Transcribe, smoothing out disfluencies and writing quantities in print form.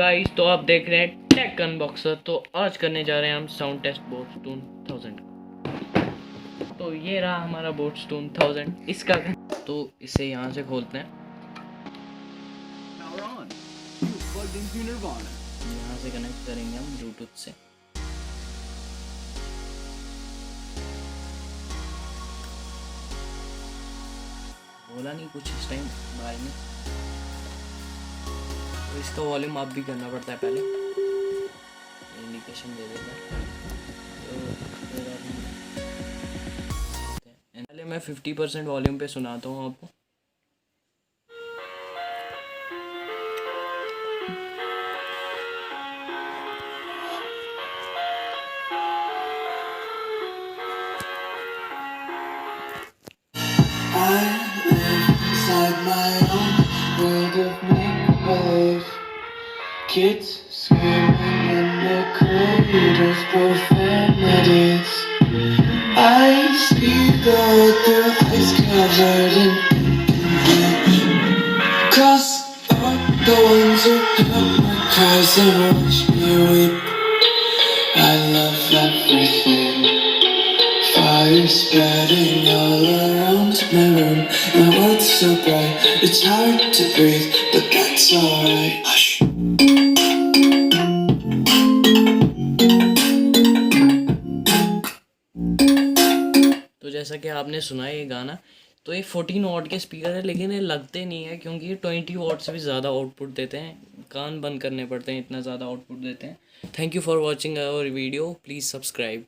Guys, तो आप देख रहे हैं टेक अनबॉक्सर। तो आज करने जा रहे हैं हम साउंड टेस्ट बोटस्टून 1000। तो ये रहा हमारा बोटस्टून 1000। इसका तो इसे यहाँ से खोलते हैं, यहाँ से कनेक्ट करेंगे हम ब्लूटूथ से। बोला नहीं कुछ इस टाइम बारे में, तो इसका वॉल्यूम अप भी करना पड़ता है, पहले इंडिकेशन दे देता है। तो पहले मैं 50% वॉल्यूम पे सुनाता हूँ आपको। Kids screaming in the crowd of profanities. I see their eyes covered in bleach. Cause I'm the ones who help my cries and watch me weep. I love everything. Fire spreading all around my room. My world's so bright, it's hard to breathe, but that's alright. Hush. तो जैसा कि आपने सुना है ये गाना, तो ये 14 वॉट के स्पीकर है, लेकिन ये लगते नहीं है क्योंकि ये 20 वॉट से भी ज़्यादा आउटपुट देते हैं। कान बंद करने पड़ते हैं, इतना ज़्यादा आउटपुट देते हैं। Thank you for watching our video, please subscribe.